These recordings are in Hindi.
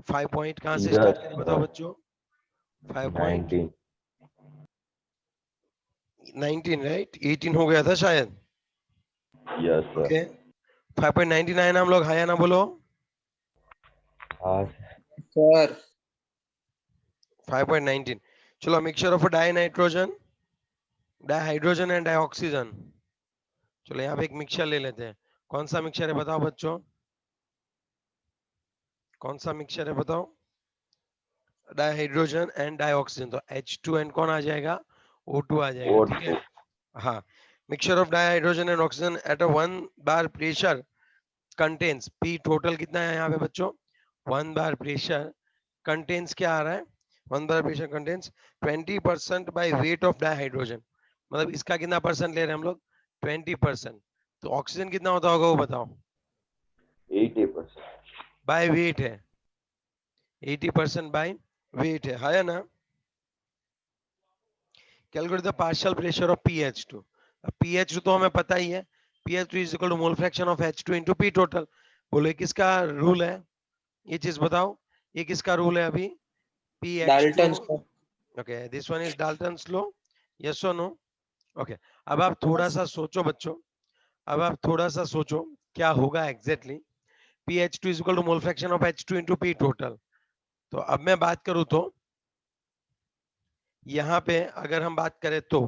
5 पॉइंट कहाँ से Yes, स्टार्ट करें बताओ sir. बच्चों? 5 पॉइंट 19. 19 राइट, 18 हो गया था शायद. Yes, sir. ओके 5.99 हम लोग हाया ना बोलो. हाँ, सर 5.19. चलो mixture of dinitrogen, dihydrogen and dioxygen. चलो यहाँ पे एक मिक्सचर ले लेते हैं. कौन सा मिक्सचर है बताओ बच्चों? कौन सा मिक्सचर है बताओ? Dihydrogen and dioxygen. तो H2 एंड कौन आ जाएगा? O2 आ जाएगा. ठीक है. O2. हाँ. Mixture of dihydrogen and oxygen at a 1 बार प्रेशर कंटेन्स P. टोटल कितना है यहाँ पे बच्चों? 1 बार प्रेशर कंटेन्स क्या आ रहा है? 1 बार pressure contains 20% by weight of dihydrogen. मतलब इसका कितना परसेंट ले रहे हैं हम लोग? 20%. तो ऑक्सीजन कितना होता होगा वो बताओ? 80%. बाय वेट है. 80% बाय वेट है ना? Calculate the partial pressure of PH2. PH2 तो हमें पता ही है. PH2 is equal to mole fraction of H2 into P total. बोले किसका रूल है? ये चीज बताओ. ये किसका रूल है अभी? PH2. Dalton sir okay this one is Dalton's law. Yes और नो? ओके अब आप थोड़ा सा सोचो बच्चों. अब आप थोड़ा सा सोचो क्या होगा exactly. PH2 is equal to mole fraction of H2 into P total. तो अब मैं बात करूं तो यहाँ पे अगर हम बात करें तो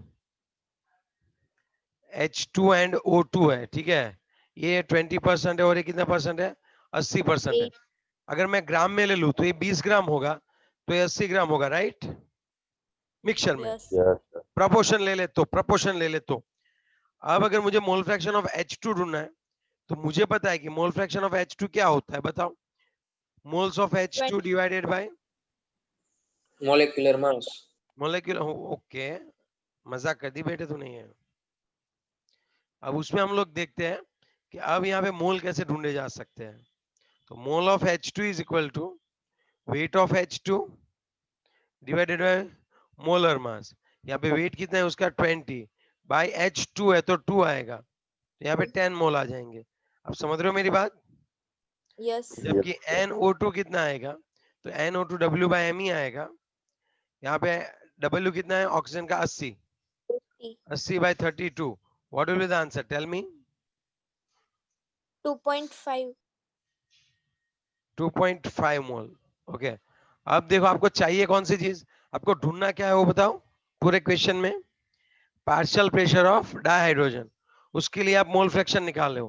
H2 एंड O2 है. ठीक है. ये 20% है और ये कितना परसेंट है? 80% है. अगर मैं ग्राम में ले लूं तो ये 20 ग्राम होगा, तो ये 80 ग्राम होगा. राइट. मिक्सचर में Yes, sir. प्रोपोर्शन ले ले तो, प्रोपोर्शन ले ले तो. अब अगर मुझे मोल फ्रैक्शन ऑफ H2 ढूंढना है तो मुझे पता है कि मोल फ्रैक्शन ऑफ H2 क्या होता है बताओ? Moles of H2 divided bye molecular mass molecular. Okay मजाक कर दी बेटे तूने ये. अब उसमें हम लोग देखते हैं कि अब यहाँ पे मोल कैसे ढूंढे जा सकते हैं. तो mole of H2 is equal to weight of H2 divided by molar mass. यहाँ पे वेट कितना है उसका? 20 बाय H2 है तो 2 आएगा. तो यहाँ पे 10 मोल आ जाएंगे. अब समझ रहे हो मेरी बात? यस जबकि NO2 कितना आएगा? तो NO2 W बाय M ही आएगा. यहाँ पे W कितना है? ऑक्सीजन का 80. 80 by 32. What will be the answer? Tell me. 2.5 2.5 mole. Okay अब देखो आपको चाहिए कौन सी चीज? आपको ढूंढना क्या है वो बताओ पूरे क्वेश्चन में? Partial pressure of dihydrogen. उसके लिए आप मोल फ्रैक्शन निकाल लो.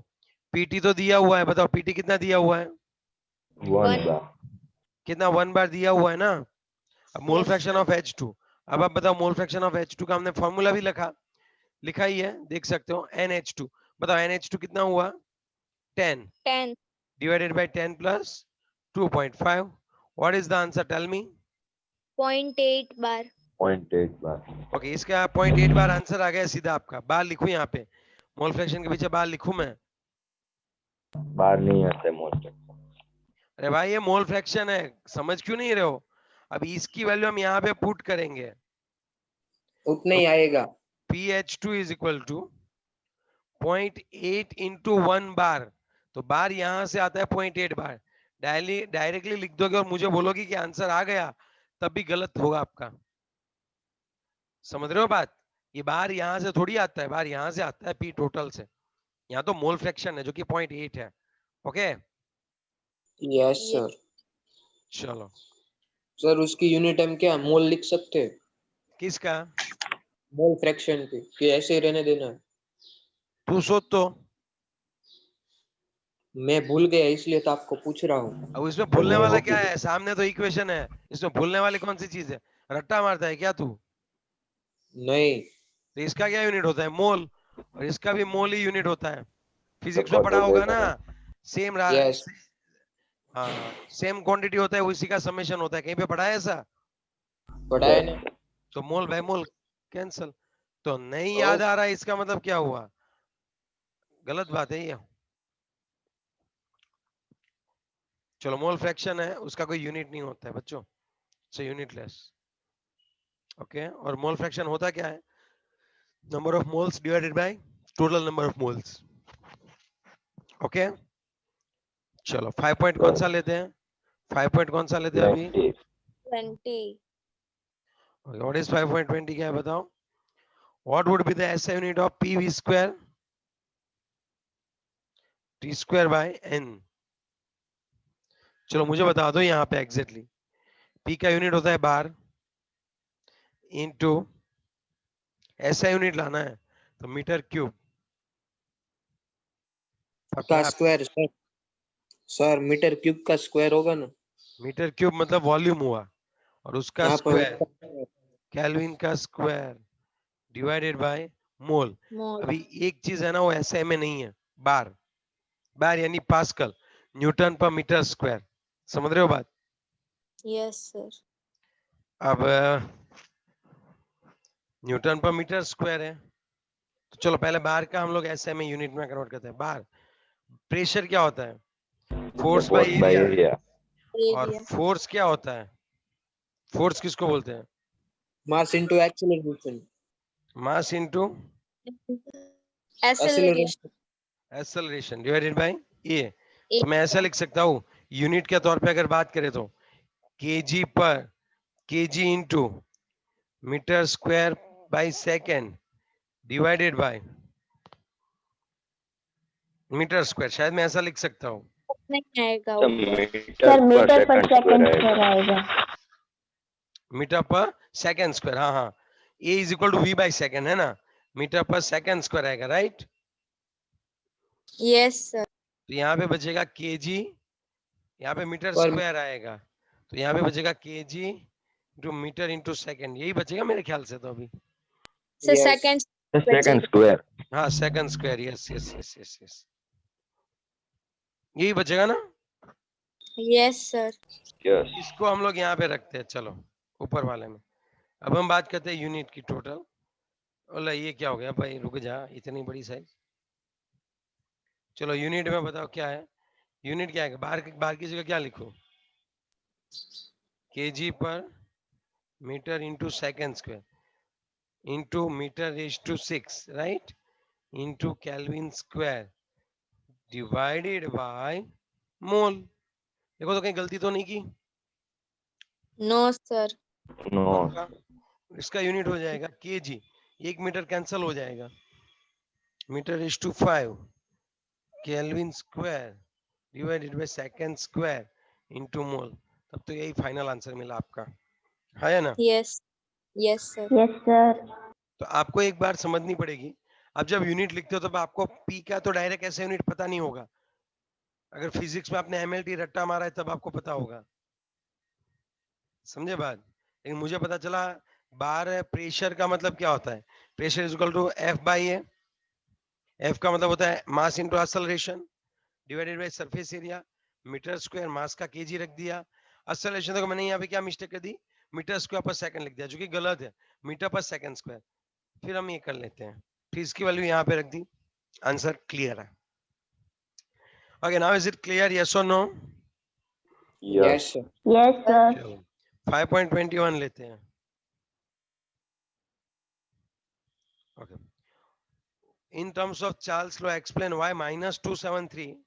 पीटी तो दिया हुआ है. बताओ पीटी कितना दिया हुआ है? 1 bar. कितना? 1 बार दिया हुआ है ना. अब मोल Yes. Fraction of H2. अब आप बताओ मोल फ्रैक्शन ऑफ H2 का हमने फॉर्मूला भी लिखा ही है, देख सकते हो. NH2 बताओ NH2 कितना हुआ? 10 10 divided by 10 plus 2.5. What is the answer? Tell me. 0.8 bar 0.8 bar. Okay इसका 0.8 बार आंसर आ गया सीधा आपका. बार लिखूं यहाँ पे? मोल फ्रैक्शन के पीछे बार लिखूं मैं? बार नहीं आते मोस्ट. अरे भाई ये मोल फ्रैक्शन है, समझ क्यों नहीं रहे हो? अभी इसकी वैल्यू हम यहाँ पे पुट करेंगे. उतना ही आएगा PH2 is equal to 0.8 into 1 bar. तो बार यहां से आता है 0.8 बार. डायरेक्टली लिख दोगे और मुझे बोलोगे कि आंसर आ गया, तब भी गलत होगा आपका. समझ रहे हो बात? ये बार यहां से थोड़ी आता है, बार यहां से आता है P टोटल से. यहाँ तो मोल फ्रैक्शन है जो कि 0.8 है. ओके यस सर चलो. सर उसकी यूनिट हम क्या मोल लिख सकते हैं? किसका? मोल फ्रैक्शन की कि ऐसे ही रहने देना है? तू सोच तो. मैं भूल गया इसलिए तो आपको पूछ रहा हूँ अब इसमें भूलने नहीं वाला होगी. क्या है? सामने तो इक्वेशन है. इसमें भूलने वाली कौन सी चीज है? रट्टा मारता है क्या तू? नहीं तो इसका क्या यूनिट होता है? मोल. और इसका भी मोल ही यूनिट होता है. फिजिक्स में सबका पढ़ा तो होगा देखा ना. है. सेम यस हाँ सेम क्वांटिटी होता है, उसी का समेशन होता है. कहीं पे पढ़ा है ऐसा? पढ़ा है ना तो मोल बाय मोल कैंसल. तो नहीं ओ याद आ रहा है इसका मतलब क्या हुआ? गलत बात है ये. चलो मोल फ्रैक्शन है, उसका कोई यूनिट नहीं होता है बच्चों. सो यूनिटलेस. ओके और मोल फ्रैक्शन होता क्या है? Number of moles divided by total number of moles. Okay चलो 5 पॉइंट कौन सा लेते हैं? 5 पॉइंट कौन सा लेते हैं अभी? 20. 20. Okay, what is 5.20 क्या है बताओ? What would be the SI unit of PV square? T square by N. चलो मुझे बता दो यहाँ पे एग्जैक्टली P का यूनिट होता है बार इनटू SI यूनिट लाना है तो मीटर क्यूब का square sir, sir metre cube का स्क्वायर होगा ना। मीटर क्यूब मतलब वॉल्यूम हुआ और उसका यहाँ पर स्क्वायर केल्विन का square divided by mole. Mole. अभी एक चीज है ना वो एसआई में नहीं है, बार बार यानी पास्कल न्यूटन पर मीटर स्क्वायर, समझ रहे हो बात? Yes, sir. अब न्यूटन पर मीटर स्क्वायर है तो चलो पहले बार का हम लोग एसआई में यूनिट में कन्वर्ट करते हैं। बार प्रेशर क्या होता है? Force by Force by area. area. और Area. फोर्स क्या होता है? फोर्स किसको बोलते हैं? मास into acceleration. Mass into Acceleration. Acceleration divided bye A. A. तो मैं ऐसा लिख सकता हूँ यूनिट के तौर पे अगर बात करें तो केजी पर KG into metre square by second divided by metre square, शायद मैं ऐसा लिख सकता हूँ। नहीं आएगा तो ऊपर। मीटर पर सेकंड स्क्वायर आएगा. मीटर पर सेकेंड स्क्वायर, हाँ हाँ, a is equal to v by second है ना, मीटर पर सेकेंड स्क्वायर आएगा, राइट? Yes, sir. तो यहाँ पे बचेगा केजी, यहाँ पे मीटर पर स्क्वायर आएगा तो यहाँ पे बचेगा KG into metre into second, यही बचेगा मेरे ख्याल से तो अभी। So Yes. second. Second square. हाँ second square, yes yes yes yes yes, यही बचेगा ना। Yes, sir. यस. इसको हम लोग यहाँ पे रखते हैं, चलो ऊपर वाले में। अब हम बात करते हैं यूनिट की टोटल। ओला ये क्या हो गया भाई, रुक जा, इतनी बड़ी साइज। चलो यूनिट में बताओ क्या है, यूनिट क्या है? बाहर की जगह क्या लिखो? केजी पर metre into second square into metre raise to 6, right, into kelvin square divided by mole. देखो तो कहीं गलती तो नहीं की? No, sir. नो. पक्का? इसका यूनिट हो जाएगा केजी, 1 मीटर कैंसिल हो जाएगा, metre raise to 5 kelvin square divided by second square into mole. तब तो यही फाइनल आंसर मिला आपका, है ना? Yes. Yes, sir. Yes sir. तो आपको एक बार समझनी पड़ेगी, अब जब यूनिट लिखते हो तब आपको पी का तो डायरेक्ट ऐसे यूनिट पता नहीं होगा, अगर फिजिक्स में आपने एमएलटी रट्टा मारा है तब आपको पता होगा, समझे बात? लेकिन मुझे पता चला बार प्रेशर का मतलब क्या होता है, pressure is equal to F by A, F का मतलब होता है mass into acceleration divided by surface area, metre square, mass का केजी रख दिया, एक्सेलरेशन देखो मैंने यहाँ पे क्या मिस्टेक कर दी, मीटर स्क्वायर पर सेकंड लिख दिया जो कि गलत है, मीटर पर सेकंड स्क्वायर। फिर हम ये कर लेते हैं, फिर इसकी वैल्यू यहाँ पे रख दी, आंसर क्लियर है। Okay now is it clear, yes और no? Yes sir. Yes sir. चलो 5.21 लेते हैं। Okay, in terms of Charles law explain why minus 273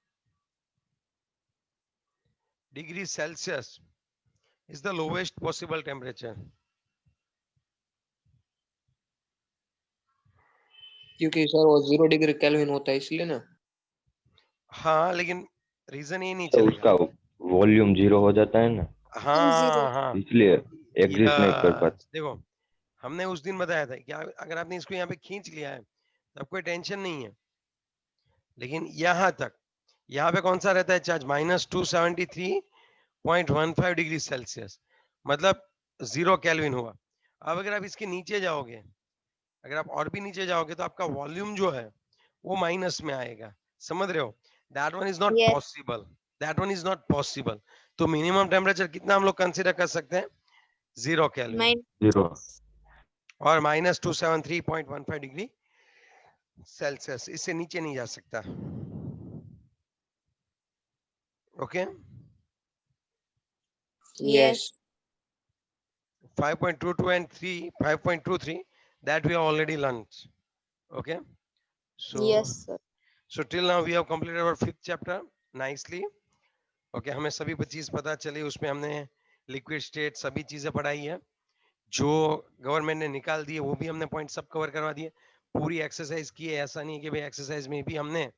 degrees Celsius is the lowest possible temperature. क्योंकि सर वो 0 डिग्री केल्विन होता है इसलिए ना। हाँ लेकिन रीजन ये नहीं तो चलेगा। उसका वॉल्यूम जीरो हो जाता है ना, हाँ हाँ इसलिए एग्जिस्ट नहीं कर पाता. देखो हमने उस दिन बताया था कि अगर आपने इसको यहाँ पे खींच लिया है तब कोई टेंशन नहीं है, लेकिन यहाँ तक, यहाँ पे कौन सा रहता है चार्ज, -273.15 डिग्री सेल्सियस, मतलब 0 केल्विन हुआ। अब अगर आप इसके नीचे जाओगे, अगर आप और भी नीचे जाओगे तो आपका वॉल्यूम जो है वो माइनस में आएगा, समझ रहे हो? That one is not Yes. Possible, that one is not possible. तो मिनिमम टेम्परेचर कितना हम लोग कंसीडर कर सकते हैं, 0 केल्विन Mine. जीरो. और -273.15 डिग्री सेल्सियस, इससे नीचे नहीं जा सकता। Okay, yes 5.22 and 5.23 that we have already learned. Okay, so Yes, sir. till now we have completed our 5th chapter nicely. Okay, हमें सभी 25 पता चले, उसमें हमने लिक्विड स्टेट सभी चीजें पढ़ाई है, जो गवर्नमेंट ने निकाल दिए वो भी हमने पॉइंट सब कवर करवा दिए, पूरी एक्सरसाइज की है। ऐसा नहीं कि भाई एक्सरसाइज में भी हमने